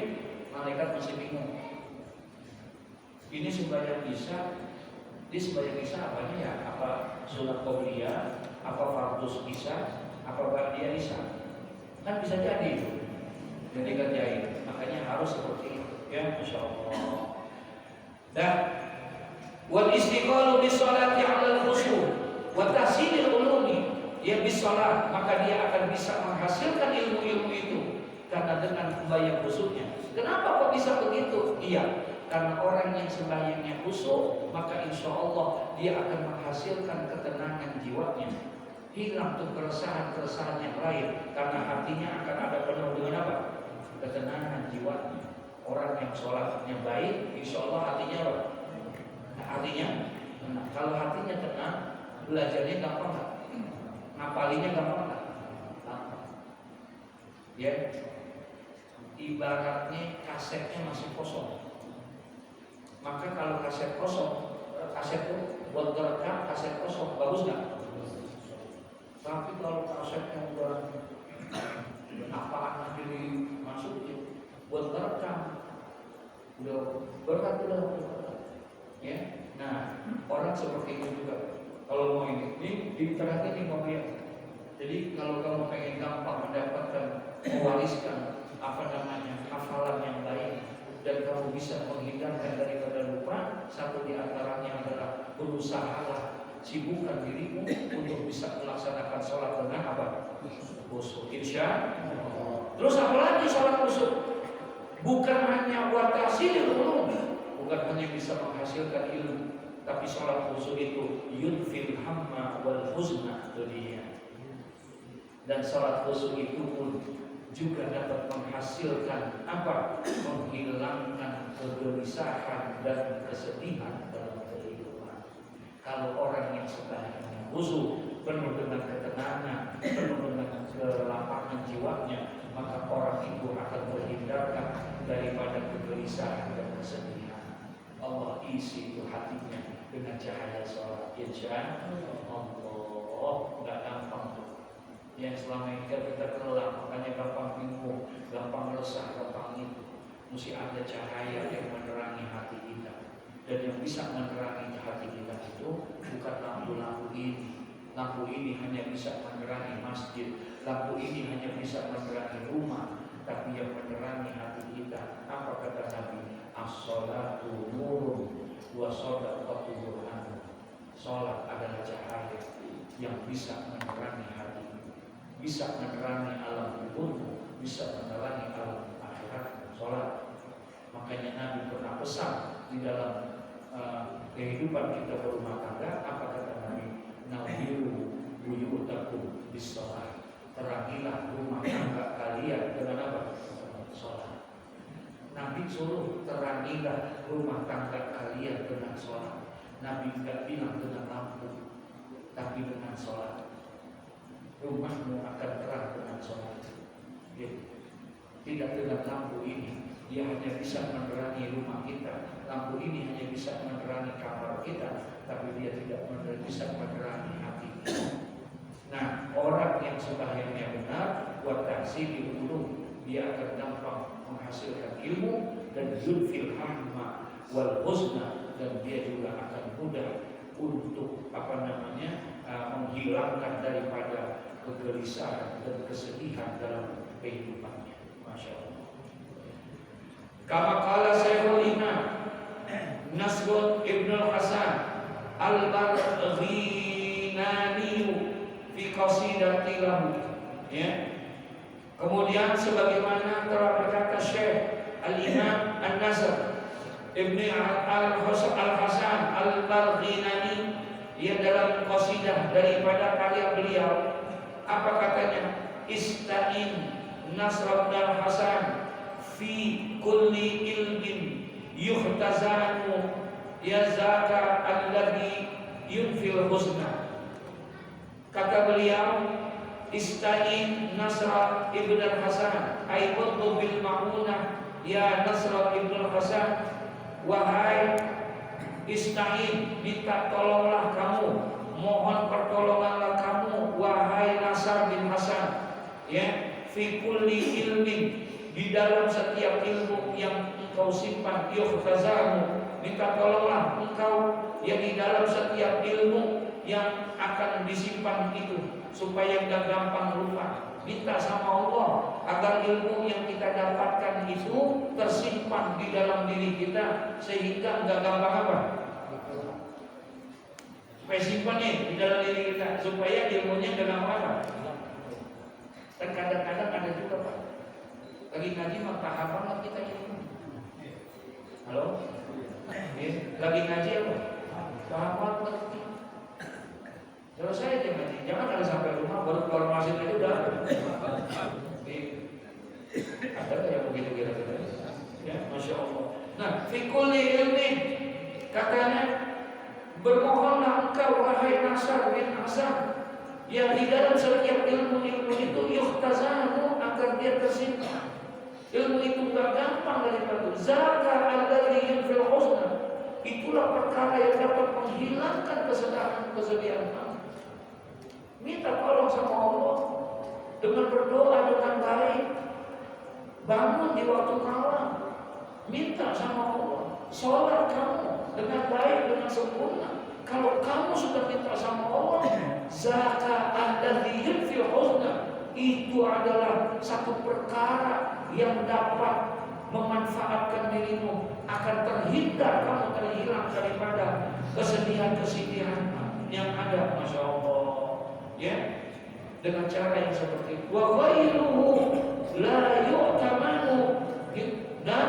malaikat masih bingung. Ini sembahyang isya, dia sembahyang isya apanya ya? Apa sunat qobliyah, apa fardus isya, apa ba'diyah isya? Kan bisa jadi itu. Jadi kerjain. Makanya harus seperti itu. Ya, insyaallah. Dan wal istiqalu bis sholati 'ala al-khusyu' wa tahsilil ulumi ya bis shalah, maka dia akan bisa menghasilkan ilmu-ilmu itu karena dengan sembahyang khusyuknya. Kenapa kok bisa begitu? Iya, karena orang yang sembahyangnya khusyuk, maka insya Allah dia akan menghasilkan ketenangan jiwanya. Hilang tuh keresahan-keresahan yang lain, karena hatinya akan ada penuh dengan apa? Ketenangan jiwanya. Orang yang sholatnya baik, insya Allah hatinya apa? Hatinya tenang. Kalau hatinya tenang, belajarnya gampang nggak? Ngapalinya gampang nggak? Gampang. Ya, ibaratnya kasetnya masih kosong. Maka kalau kaset kosong, kaset itu buat ngerekam kaset kosong, bagus nggak? Tapi kalau kasetnya udah apaan aja dimasukin buat ngerekam, udah berat. Ya, nah orang seperti itu juga. Kalau mau ini diterangkan di mobil. Jadi kalau kamu pengen gampang mendapatkan, mewariskan hafalan yang baik, dan kamu bisa menghindarkan daripada lupa, satu di antaranya adalah berusahalah sibukkan dirimu untuk bisa melaksanakan sholat dengan apa? Khusyuk. Insya Allah. Terus apa lagi sholat khusyuk? Bukan hanya buat tahsil ulum, bukan hanya bisa menghasilkan ilmu, tapi sholat khusyuk itu yudfil hamma wal huzna dunia. Dan sholat khusyuk itu pun juga dapat menghasilkan apa? Menghilangkan kegelisahan dan kesedihan dalam kehidupan. Kalau orang yang sebenarnya khusyuk, penuh dengan ketenangan, penuh dengan kelapangan jiwanya, maka orang itu akan terhindarkan daripada kegelisahan dan kesedihan. Allah isi itu hatinya dengan cahaya sholat. Insya Allah, nggak gampang tuh. Yang selama ini kita kelak, makanya gampang bingung, gampang resah, gampang itu. Mesti ada cahaya yang menerangi hati kita. Dan yang bisa menerangi hati kita itu bukan lampu-lampu ini. Lampu ini hanya bisa menerangi masjid, lampu ini hanya bisa menerangi rumah, tapi yang menerangi hati kita, apa kata Nabi? As-sholatu nurun wa shadaqatu burhan. Sholat adalah cahaya yang bisa menerangi hati, bisa menerangi alam kubur, bisa menerangi alam akhirat. Sholat. Makanya Nabi pernah pesan di dalam kehidupan kita berumah tangga, apa kata Nabi? Nawiru buyutakum bis-sholat. Terangilah rumah tangga kalian dengan apa? Sholat. Nabi suruh terangilah rumah tangga kalian dengan sholat. Nabi tidak bilang dengan lampu, tapi dengan sholat. Rumahmu akan terang dengan sholat. Tidak dengan lampu ini. Dia hanya bisa menerangi rumah kita. Lampu ini hanya bisa menerangi kamar kita, tapi dia tidak bisa menerangi hati kita. Nah, orang yang sembahyangnya benar, buat taksi di ulum, dia akan gampang menghasilkan ilmu dan yudfil hamma wal huzna, dan dia juga akan mudah untuk menghilangkan daripada kegelisahan dan kesedihan dalam kehidupannya. Masya Allah. Kama qala Syekhul Imam Nasrul Ibn Hasan Al-Barghinani fi qasidati lahu. Ya. Kemudian sebagaimana telah berkata Syekh Al-Imam An-Nasr Ibn Al-Hasan Al-Barghinani, ia dalam qasidah daripada karya beliau, apa katanya? Ista'in Nasr al-Hasan fi kulli ilmin yuhtazanu ya zaka alladhi yunfil husna. Kata beliau, Ista'in Nasr ibn al-Hasan ay bil ma'unah ya Nasr ibn al-Hasan. Wahai Ista'in, minta tolonglah kamu, mohon pertolonganlah kamu, wahai Nasr bin Hasan, ya, fi kulli ilmin, di dalam setiap ilmu yang engkau simpan, yukhtazamu, minta tolonglah engkau yang di dalam setiap ilmu yang akan disimpan itu, supaya enggak gampang lupa. Minta sama Allah agar ilmu yang kita dapatkan itu tersimpan di dalam diri kita, sehingga enggak gampang apa? Supaya simpan nih di dalam diri kita, supaya ilmunya enggak gampang apa? Dan kadang-kadang ada juga Pak, lagi ngaji mah paham banget kita ini. Halo? Lagi ngaji apa? Paham banget. Selesai aja ngaji, jangan kalau sampai rumah baru keluar masjid aja udah. Ada yang begitu kira-kira? Ya, Masya Allah. Nah, fi kulli ilmin, katanya, bermohonlah engkau wahai Nasr bin Hasan, yang di dalam setiap ilmu-ilmu itu yuhtazanu, agar dia tersimpan. Ilmu itu gak gampang daripada itu. Zaka alladhi yunfil husna, itulah perkara yang dapat menghilangkan dengan berdoa dengan baik. Bangun di waktu malam, minta sama Allah. Sholat kamu dengan baik, dengan sempurna. Kalau kamu sudah minta sama Allah, zakat alladzi yudfi huzna, itu adalah satu perkara yang dapat memanfaatkan dirimu, akan terhindar kamu terhilang daripada kesedihan-kesedihan yang ada, masya Allah, ya, dengan cara yang seperti itu. Wa ghairuhu la yu'tamanu, dan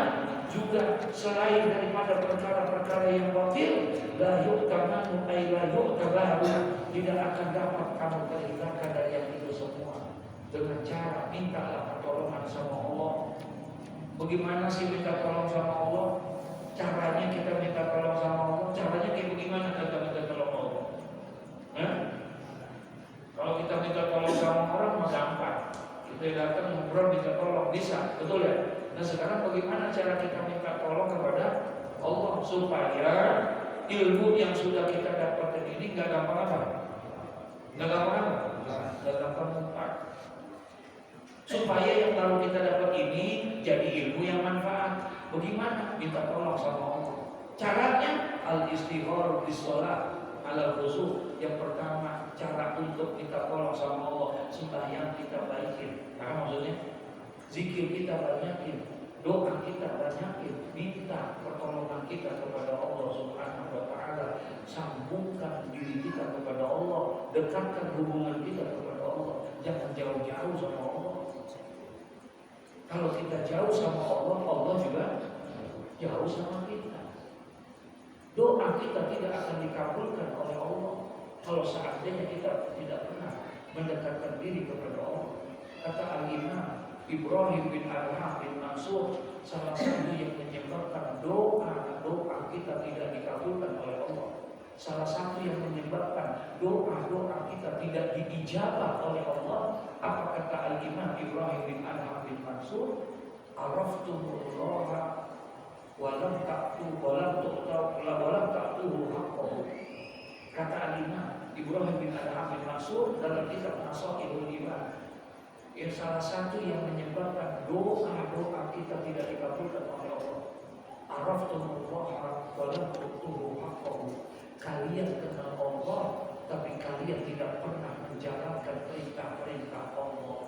juga selain daripada perkara-perkara yang batil, la yu'tamanu ay la yu'tabaru, tidak akan dapat kamu terhindarkan dari yang itu semua. Dengan cara mintalah pertolongan sama Allah. Bagaimana sih minta tolong sama Allah? Caranya kita minta tolong sama Allah. Caranya kayak bagaimana kita minta tolong Allah? Kalau kita minta tolong sama orang mah gampang. Kita datang ngobrol minta tolong bisa, betul ya? Nah sekarang bagaimana cara kita minta tolong kepada Allah supaya ilmu yang sudah kita dapatkan ini nggak gampang apa? Nggak gampang apa? Nggak gampang mumpat. Supaya yang kalau kita dapat ini jadi ilmu yang manfaat. Bagaimana? Minta tolong sama Allah. Caranya al-istighfar bis-shalah ala khusyuk. Yang pertama, cara untuk minta tolong sama Allah, sembahyang kita baikin. Nah, maksudnya zikir kita banyakin, doa kita banyakin, minta pertolongan kita kepada Allah Subhanahu wa taala, sambungkan diri kita kepada Allah, dekatkan hubungan kita kepada Allah. Jangan jauh-jauh sama Allah. Kalau kita jauh sama Allah, Allah juga jauh sama kita. Doa kita tidak akan dikabulkan oleh Allah kalau seandainya kita tidak pernah mendekatkan diri kepada Allah. Kata Al-Imam Ibrahim bin Adham bin Mansur, salah satu yang menyebabkan doa kita tidak dikabulkan oleh Allah, salah satu yang menyebabkan doa kita tidak diijabah oleh Allah, apa kata Al-Imam Ibrahim bin Adham bin Mansur? Araftumullah walam ta'tuhu haqqahu. Kata Al-Imam Ibrahim bin Adham bin Mansur dalam kitab Nasaihul Iman, yang salah satu yang menyebabkan doa kita tidak dikabulkan oleh Allah, araftumullah walam ta'tuhu haqqahu. Kalian kenal Allah, tapi kalian tidak pernah menjalankan perintah-perintah Allah.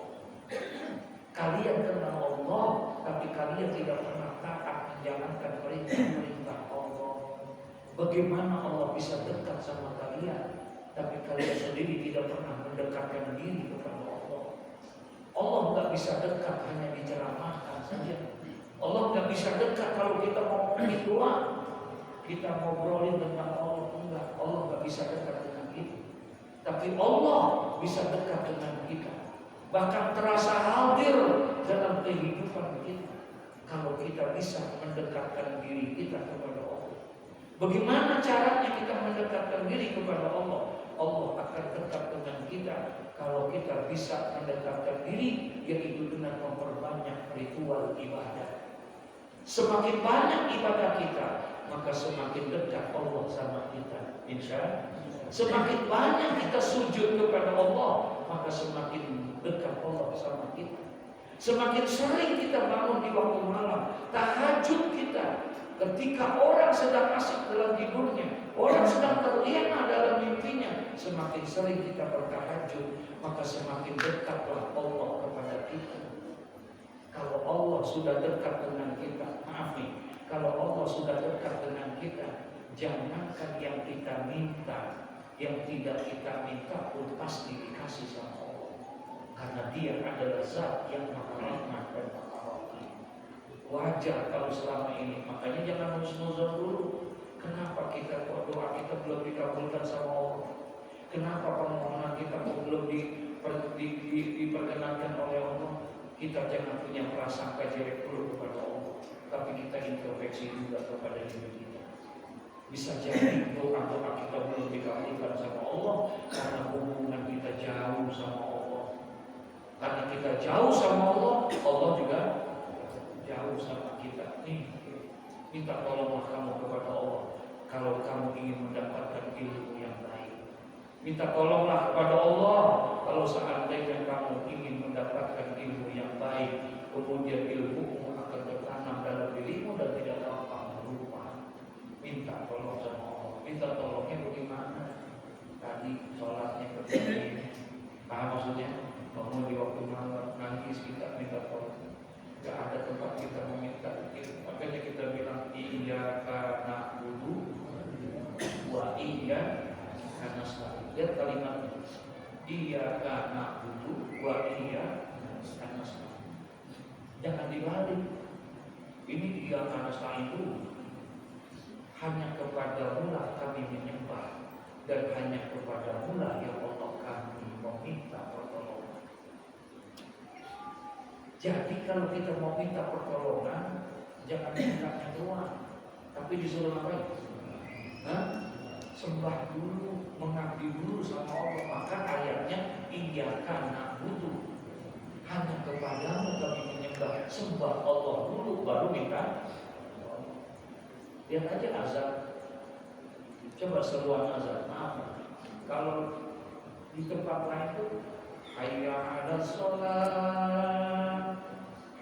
Kalian kenal Allah, tapi kalian tidak pernah taat menjalankan perintah-perintah Allah. Bagaimana Allah bisa dekat sama kalian, tapi kalian sendiri tidak pernah mendekatkan diri kepada Allah? Allah nggak bisa dekat hanya diceramahkan saja. Allah nggak bisa dekat kalau kita mau doa, kita ngobrolin tentang Allah, enggak. Allah nggak bisa dekat dengan kita. Tapi Allah bisa dekat dengan kita, bahkan terasa hadir dalam kehidupan kita kalau kita bisa mendekatkan diri kita kepada Allah. Bagaimana caranya kita mendekatkan diri kepada Allah? Allah akan dekat dengan kita kalau kita bisa mendekatkan diri, yaitu dengan memperbanyak ritual ibadah. Semakin banyak ibadah kita, maka semakin dekat Allah sama kita, insya Allah. Semakin banyak kita sujud kepada Allah, maka semakin dekat Allah sama kita. Semakin sering kita bangun di waktu malam, tahajud kita, ketika orang sedang asik dalam tidurnya, orang sedang terlena dalam mimpinya, semakin sering kita bertahajud, maka semakin dekatlah Allah kepada kita. Kalau Allah sudah dekat dengan kita, maaf nih, kalau Allah sudah dekat dengan kita, jangankan yang kita minta, yang tidak kita minta pun pasti dikasih sama Allah. Karena Dia adalah Zat yang Maha Rahmat dan Maha Rahim. Wajar kalau selama ini, makanya jangan husnuzon dulu. Kenapa kita kok doa kita belum dikabulkan sama Allah? Kenapa permohonan kita kok belum diperkenankan oleh Allah? Kita jangan punya prasangka jelek dulu kepada Allah, tapi kita introspeksi juga kepada diri kita. Bisa jadi doa-doa kita belum dikabulkan sama Allah karena hubungan kita jauh sama Allah. Karena kita jauh sama Allah, Allah juga jauh sama kita. Nih, minta tolonglah kamu kepada Allah kalau kamu ingin mendapatkan ilmu yang baik. Minta tolonglah kepada Allah kalau seandainya kamu ingin mendapatkan mendapatkan ilmu yang baik, kemudian ilmu akan tertanam dalam dirimu dan tidak gampang lupa. Minta tolong sama Allah. Minta tolongnya bagaimana? Tadi sholatnya begini, paham maksudnya? Bangun di waktu malam, nangis kita minta tolong. Gak ada tempat kita meminta itu. Makanya kita bilang iyyaka na'budu wa iyyaka nasta'in. Lihat kalimatnya. Iyyaka na'budu wa iyyaka nasta'in. Jangan dibalik. Ini iyyaka nasta'in dulu. Hanya kepadamu lah kami menyembah, dan hanya kepadamu lah ya Allah kami meminta pertolongan. Jadi kalau kita mau minta pertolongan, jangan mintanya doang, tapi disuruh ngapain? Sembah dulu, mengabdi dulu sama Allah. Maka ayatnya iyyaka na'budu, hanya kepadamu kami menyembah. Sembah Allah dulu baru minta. Lihat aja azan. Coba seruan azan. Maaf, kalau di tempat lain itu hayya 'alas shalah,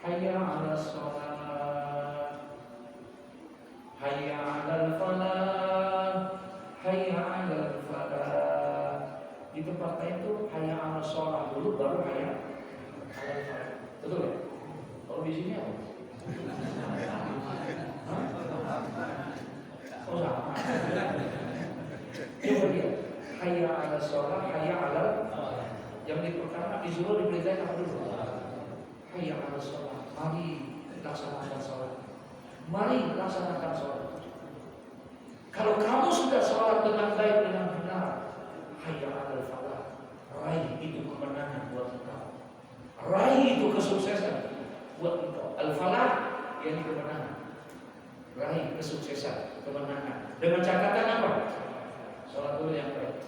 hayya 'alas shalah, hayya 'alal falah, hayya 'alal falah. Di tempat lain itu hayya 'alas shalah dulu baru hayya 'alal falah. Betul ya? Kalau di sini apa? Oh sama. Coba lihat, hayya 'alas shalah, hayya 'alal. Yang di pertama disuruh diberitakan apa dulu? Hayya 'alas shalah, mari laksanakan sholat. Mari laksanakan sholat. Kalau kamu sudah sholat dengan baik, dengan benar, hayya 'alal falah, raih itu kemenangan buat engkau. Raih itu kesuksesan buat engkau. Al-falah yang kemenangan. Raih kesuksesan, kemenangan. Dengan catatan apa? Sholat dulu yang baik.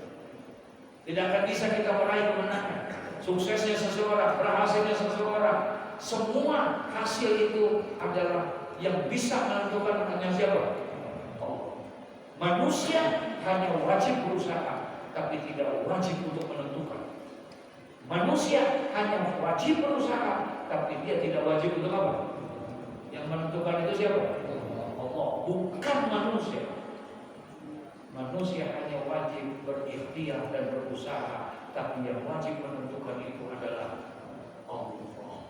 Tidak akan bisa kita meraih kemenangan, suksesnya seseorang, berhasilnya seseorang. Semua hasil itu adalah yang bisa menentukan hanya siapa? Allah. Manusia hanya wajib berusaha, tapi tidak wajib untuk menentukan. Manusia hanya wajib berusaha, tapi dia tidak wajib untuk apa? Yang menentukan itu siapa? Allah, bukan manusia. Manusia hanya wajib berikhtiar dan berusaha, tapi yang wajib menentukan itu adalah Allah.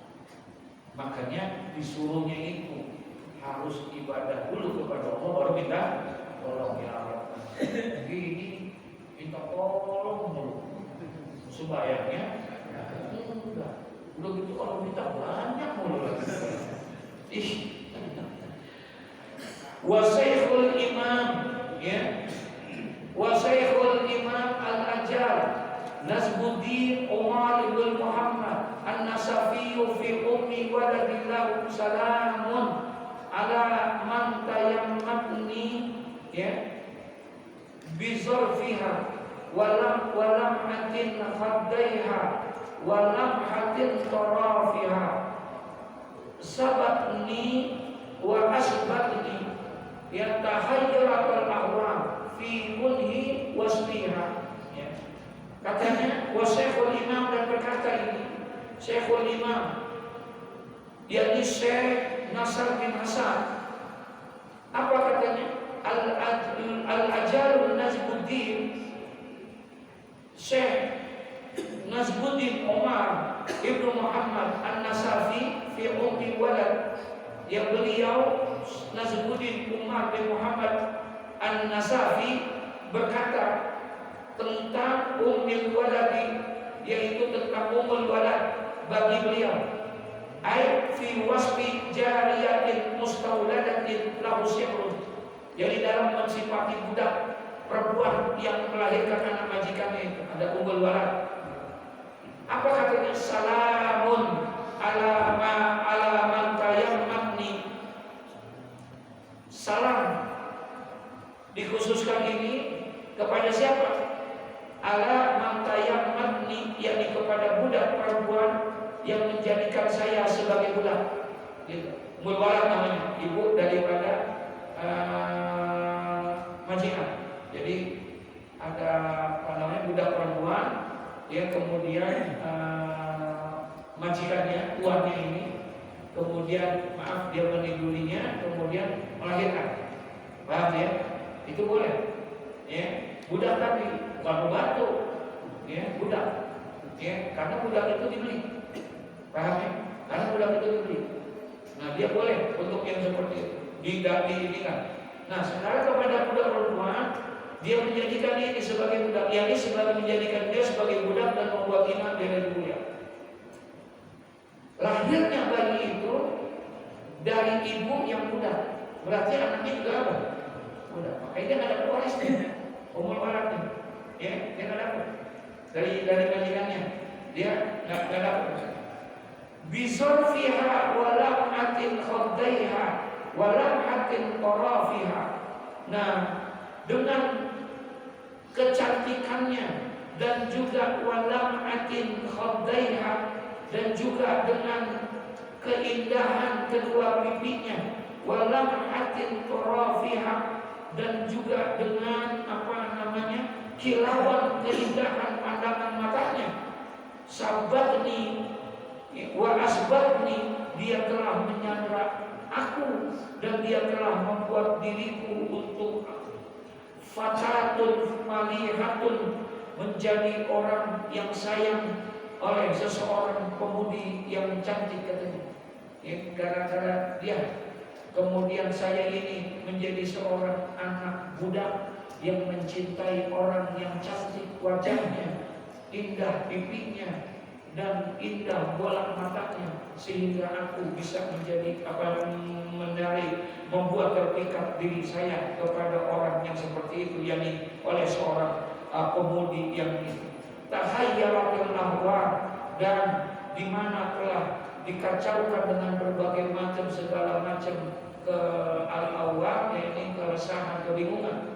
Makanya disuruhnya itu harus ibadah dulu kepada Allah, baru minta tolong ya Allah. Gini minta tolong dulu. Sembayangnya enggak. Udah gitu kalau minta banyak mulu. Wasaikhul imam, ya. Wasaikhul imam al-ajal Nazmuddin Umar ibn Muhammad An-Nasafi fi ummi waladillahu salamun ala man tayammatni, ya, bizarfiha walam hatin khaddaiha walam hatin tarafiha sabatni wa asbatni yatahayyarat al-ahwam fi kunhi wasliha, ya. Katanya wasaikhul imam, dan berkata ini Syekhul Imam, yakni Syekh Nasr bin Hasan. Apa katanya? Al-Ajalun Nazmuddin, Syekh Nazmuddin Umar Ibnu Muhammad An-Nasafi fi ummi walad, yang beliau Nazmuddin Umar bin Muhammad An-Nasafi berkata tentang ummul waladi, yaitu tentang ummul walad bagi beliau, ai fi wasfi jariyatin mustawladatin lahu sihrun, jadi dalam mensifati budak perempuan yang melahirkan anak majikannya itu ada ummul walad. Apa katanya? Salamun ala man tayammatni, salam dikhususkan ini kepada siapa? Ala man tayammatni, yakni kepada budak perempuan yang menjadikan saya sebagai budak. Ummul walad namanya, ibu daripada majikan. Jadi ada apa namanya, budak perempuan, dia kemudian majikannya, tuannya ini, kemudian maaf dia menidulinya, kemudian melahirkan. Paham ya? Itu boleh. Ya, budak tadi bukan pembantu. Ya, budak. Ya, karena budak itu dibeli. Paham ya? Karena budak itu dibeli. Nah, dia boleh untuk yang seperti itu. Tidak diinikan. Nah, sekarang kepada budak perempuan, dia menjadikan ini sebagai budak, yakni sebagai menjadikan dia sebagai budak dan membuat hina dia dari mulia. Lahirnya bayi itu dari ibu yang budak, berarti anaknya juga apa? Budak. Makanya dia nggak dapat warisnya, umur waratnya, ya dia nggak dapat dari majikannya, dia nggak dapat. Bisorfiha walam atin khodaiha walam atin korafiha. Nah, dengan kecantikannya dan juga walam atin khodaiha, dan juga dengan keindahan kedua pipinya, walam atin korafiha, dan juga dengan kilauan keindahan pandangan matanya. Sabatni wa asbatni, dia telah menyandra aku dan dia telah membuat diriku untuk fatatun malihatun, menjadi orang yang sayang oleh seseorang pemudi yang cantik katanya. Ya, gara-gara dia kemudian saya ini menjadi seorang anak budak yang mencintai orang yang cantik wajahnya, indah pipinya, dan indah bola matanya, sehingga aku bisa menjadi membuat terpikat diri saya kepada orang yang seperti itu, yakni oleh seorang pemudi yang tahayyalatil ahwa, dan di mana telah dikacaukan dengan berbagai macam segala macam ke al-awwa, yakni keresahan, kebingungan.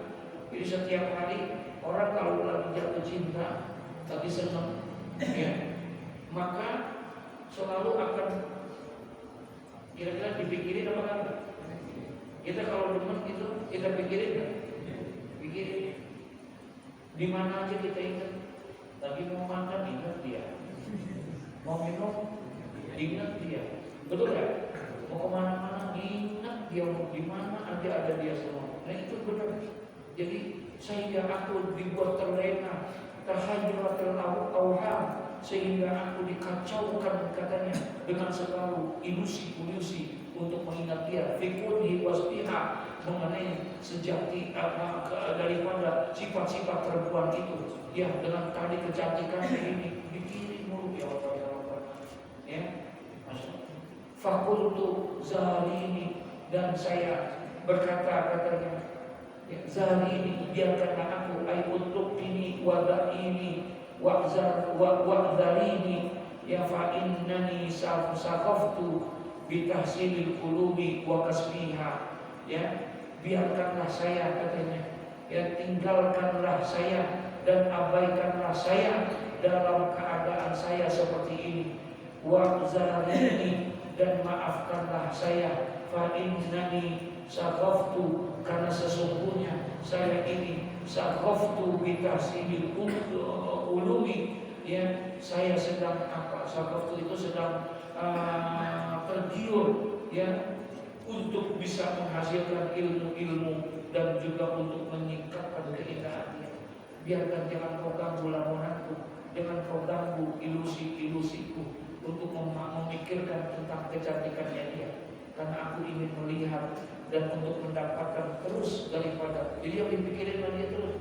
Jadi setiap hari orang kalau lagi jatuh cinta, lagi senang, ya, maka selalu akan kira-kira dipikirin apa kan? Kita kalau demen itu kita pikirin kan? Pikirin. Di mana aja kita ingat. Lagi mau makan ingat dia, mau minum ingat dia, betul kan? Mau kemana-mana ingat dia, mau di mana aja ada dia semua. Nah itu benar. Jadi sehingga aku dibuat terlena, terhayyuratul awham, sehingga aku dikacaukan katanya dengan segala ilusi-ilusi untuk mengingat dia. Fikuni wasbiha, mengenai sejati daripada sifat-sifat perempuan itu. Ya, dengan tadi kecantikan ini dikirim mulu ya Allah, ya Allah. Ya, fakultu zalini, dan saya berkata katanya, ya, zalini, biarkanlah aku, untuk ini wada ini wa'dharini, ya fa innani saqaftu bitahsilil qulubi wa kasbiha. Ya, biarkanlah saya katanya, ya tinggalkanlah saya dan abaikanlah saya dalam keadaan saya seperti ini. Wa'dharini, dan maafkanlah saya, fa innani saqaftu, karena sesungguhnya saya ini saqaftu bitahsilil ulumi, ya saya sedang saqaftu itu sedang tergiur, ya, untuk bisa menghasilkan ilmu-ilmu dan juga untuk meningkatkan keindahannya. Biarkan jangan kau ganggu lamunanku, jangan kau ganggu ilusi-ilusiku untuk memikirkan tentang kecantikannya dia, karena aku ingin melihat dan untuk mendapatkan terus daripada. Jadi yang dipikirin dia terus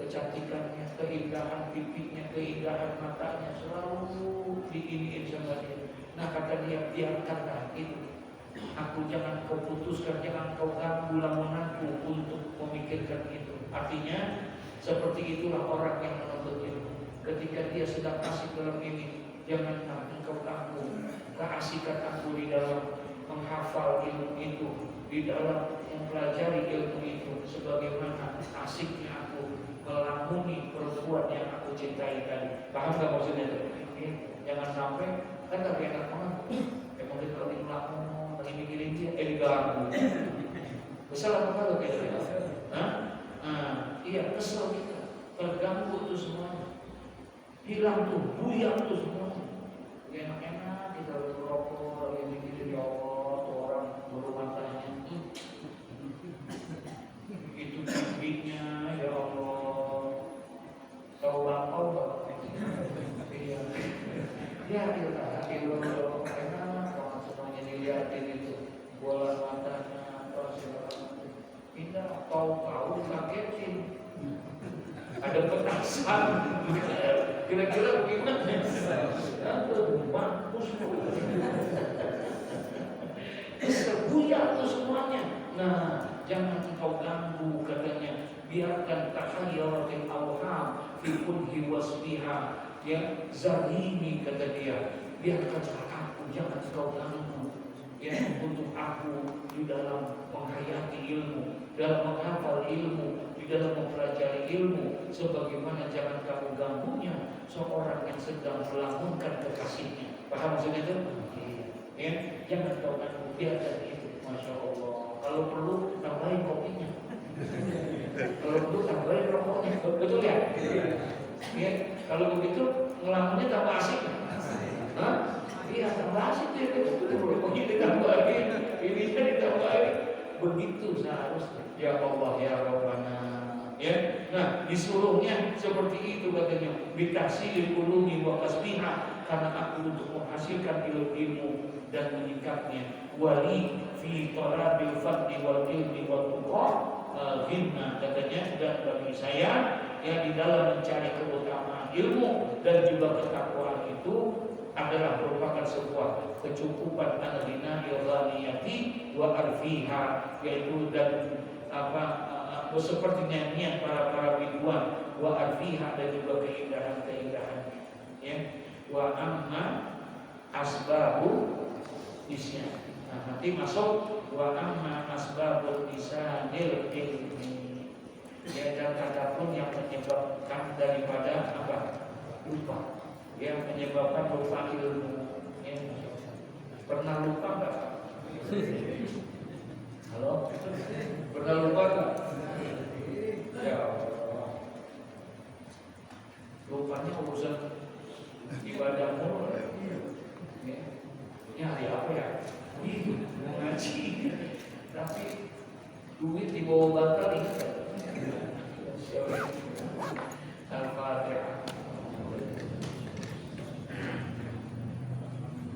kecantikannya, keindahan pipinya, keindahan matanya, selalu diiniin sama dia. Nah kata dia, biarkanlah itu. Aku jangan kau putuskan, jangan kau ganggu lamunanku untuk memikirkan itu. Artinya seperti itulah orang yang menuntut ilmu. Ketika dia sedang asik dalam ini, janganlah engkau ganggu keasikan aku di dalam menghafal ilmu itu, di dalam mempelajari ilmu itu, sebagaimana asiknya aku melamuni perempuan yang aku cintai tadi. Paham gak maksudnya itu? Jangan sampai, kan gak enak banget. Kemudian kalau dilamun, lagi mikirin dia, diganggu. Kesel apa kalau kayak gitu? Iya, kesel kita, terganggu itu semuanya, hilang tuh, buyar tuh semuanya. enak-enak kita rokok yang mikir ya Allah tuh orang bulu matanya itu tingginya ya Allah tahu lapau iya ya kita enak banget semuanya dilihatin itu bola matanya apa segala macam kita tahu kagetin ada petasan kira-kira bagaimana mampus terbuyak tuh semuanya. Nah jangan engkau ganggu katanya, biarkan tahayyuratil awham fi kulli wasbiha ya zalimi kata dia, biarkan aku jangan engkau ganggu ya untuk aku di dalam menghayati ilmu, dalam menghafal ilmu, di dalam mempelajari ilmu, sebagaimana jangan kamu ganggunya seorang yang sedang melamunkan kekasihnya. Paham maksudnya itu? Ya, jangan kau ganggu, biarkan itu. Masya Allah. Kalau perlu tambahin kopinya, kalau perlu tambahin rokoknya, betul ya? Ya, kalau begitu ngelamunnya tambah asik. Hah? Iya, tambah asik dia. Rokoknya ditambahin, ininya ditambahin. Begitu seharusnya. Ya Allah ya Rabbana. Ya, nah disuruhnya seperti itu katanya. Bitasil ulumi wa kasbiha, karena aku untuk menghasilkan ilmu dan menyikapnya. Wali fi talabil fadli wal ilmi wal tuqa himma katanya, dan bagi saya ya di dalam mencari keutamaan ilmu dan juga ketakwaan itu adalah merupakan sebuah kecukupan al-ghina al-ghaniyati wa arfiha, yaitu dan seperti nyanyian para biduan wa arfiha, dan juga keindahan ya. Wa amma asbabu isyan. Nah, nanti masuk wa amma asbabu lisanil ilmi ya, dan adapun yang menyebabkan daripada apa? Lupa, yang menyebabkan lupa ilmu ya. Pernah lupa enggak? Halo? Pernah lupa enggak? Ya Allah. Lupanya urusan ibadah mulu ya. Ini hari apa ya? Mau ngaji, tapi duit dibawa bantal ingat.